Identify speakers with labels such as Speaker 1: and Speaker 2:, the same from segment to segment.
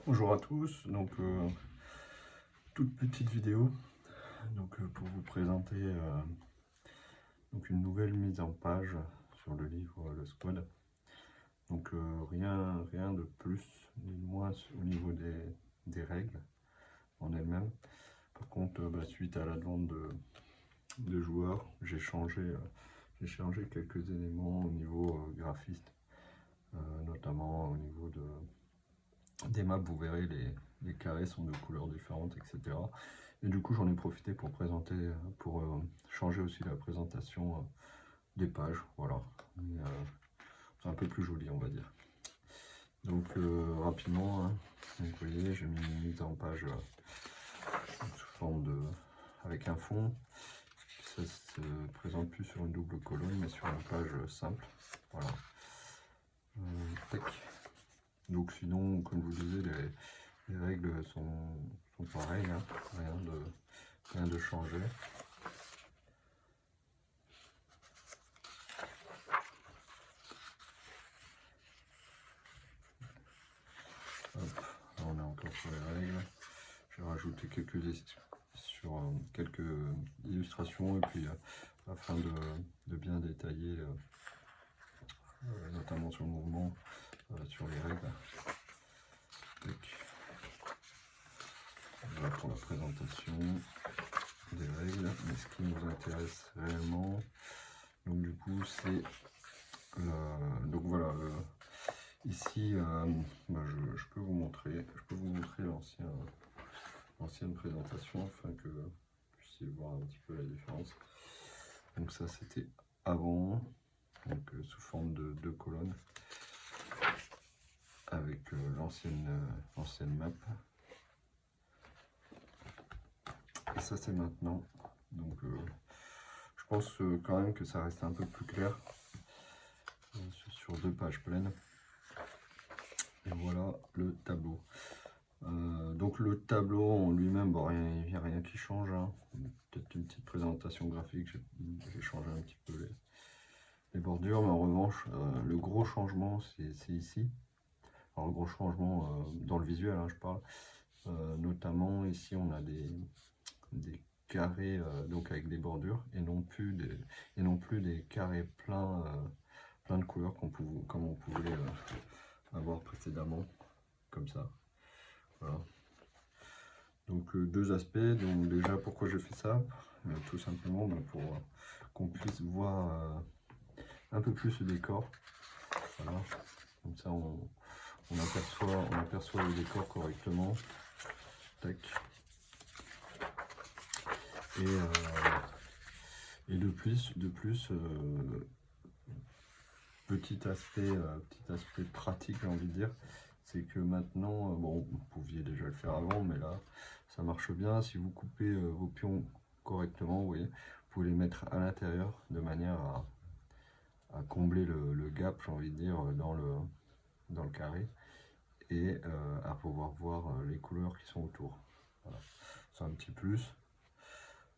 Speaker 1: Bonjour à tous, donc toute petite vidéo pour vous présenter donc une nouvelle mise en page sur le livre Le Squad. Donc rien de plus ni de moins au niveau des règles en elles-mêmes. Par contre, suite à la demande de joueurs, j'ai changé quelques éléments au niveau graphiste, notamment au niveau des maps. Vous verrez, les carrés sont de couleurs différentes, etc. Et du coup, j'en ai profité pour changer aussi la présentation des pages. Voilà, c'est un peu plus joli, on va dire. Donc rapidement, hein, vous voyez, j'ai mis une mise en page sous forme avec un fond. Ça se présente plus sur une double colonne, mais sur une page simple. Voilà. Tac. Donc sinon, comme je vous disais, les règles sont pareilles, hein. Rien de changé. Hop, là on est encore sur les règles. J'ai rajouté quelques illustrations et puis afin de bien détailler, notamment sur le mouvement, sur les règles. Donc, voilà pour la présentation des règles. Mais ce qui nous intéresse réellement, donc du coup, c'est donc voilà. Ici, je peux vous montrer l'ancienne présentation afin que vous puissiez voir un petit peu la différence. Donc ça, c'était avant, donc sous forme de deux colonnes avec l'ancienne map. Et ça, c'est maintenant. Donc je pense quand même que ça reste un peu plus clair sur deux pages pleines. Et voilà le tableau. Donc le tableau en lui-même, bon, il n'y a rien qui change, hein. Peut-être une petite présentation graphique, j'ai changé un petit peu les bordures, mais en revanche, le gros changement, c'est ici. Alors le gros changement dans le visuel, hein, je parle. Notamment ici, on a des carrés donc avec des bordures et non plus des carrés pleins de couleurs comme on pouvait avoir précédemment, comme ça. Voilà. Donc deux aspects. Donc déjà, pourquoi j'ai fait ça? Tout simplement pour qu'on puisse voir un peu plus le décor. Voilà. Comme ça, on aperçoit le décor correctement. Tac. Et de plus, petit aspect pratique, j'ai envie de dire, c'est que maintenant, bon, vous pouviez déjà le faire avant, mais là, ça marche bien. Si vous coupez vos pions correctement, vous voyez, vous pouvez les mettre à l'intérieur de manière à combler le gap, j'ai envie de dire, dans le carré, et à pouvoir voir les couleurs qui sont autour. Voilà. C'est un petit plus.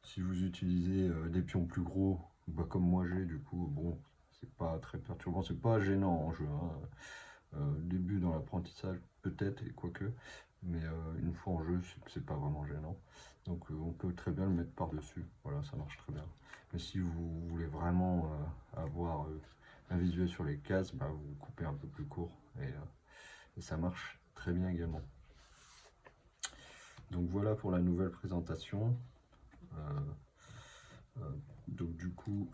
Speaker 1: Si vous utilisez des pions plus gros, comme moi j'ai, du coup, bon, c'est pas très perturbant, c'est pas gênant en jeu, hein. Début dans l'apprentissage peut-être, et quoique, mais une fois en jeu, c'est pas vraiment gênant. Donc on peut très bien le mettre par-dessus, voilà, ça marche très bien. Mais si vous voulez vraiment avoir un visuel sur les cases, vous coupez un peu plus court, et ça marche très bien également. Donc voilà pour la nouvelle présentation. Donc du coup,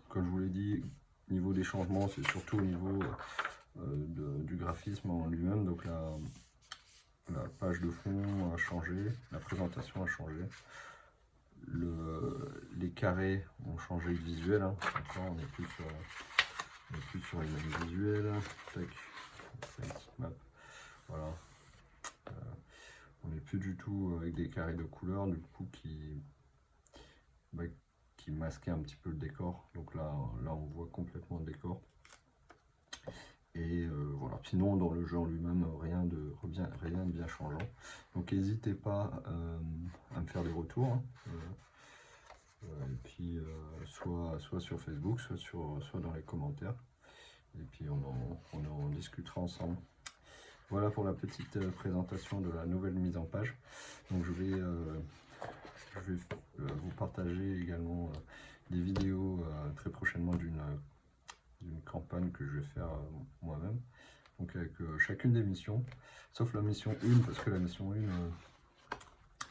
Speaker 1: comme je vous l'ai dit, niveau des changements, c'est surtout au niveau du graphisme en lui-même. Donc la page de fond a changé, la présentation a changé, les carrés ont changé de visuel, hein. On n'est plus sur les mêmes visuels. Tac, c'est une petite map. Voilà. On n'est plus du tout avec des carrés de couleurs, du coup qui masquait un petit peu le décor. Donc là on voit complètement le décor. Et voilà. Sinon dans le jeu en lui-même, rien de bien changeant. Donc n'hésitez pas à me faire des retours, hein. Et puis soit sur Facebook, soit dans les commentaires. Et puis on en discutera ensemble. Voilà pour la petite présentation de la nouvelle mise en page. Donc je vais vous partager également des vidéos très prochainement d'une campagne que je vais faire moi-même. Donc avec chacune des missions, sauf la mission 1, parce que la mission 1,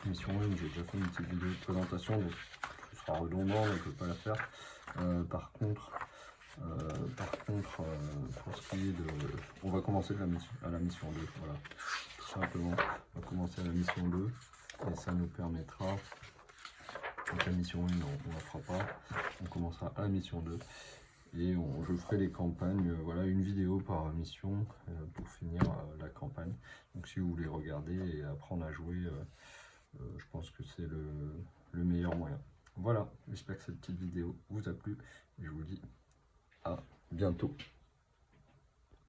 Speaker 1: j'ai déjà fait une petite vidéo de présentation, donc ce sera redondant, donc je ne vais pas la faire. Par contre, pour ce qui est de... On va commencer à la mission 2, voilà, tout simplement. On va commencer à la mission 2, et ça nous permettra... Donc la mission 1, on ne la fera pas, on commencera à la mission 2. Et je ferai les campagnes, voilà, une vidéo par mission pour finir la campagne. Donc si vous voulez regarder et apprendre à jouer, je pense que c'est le meilleur moyen. Voilà, j'espère que cette petite vidéo vous a plu et je vous dis à bientôt.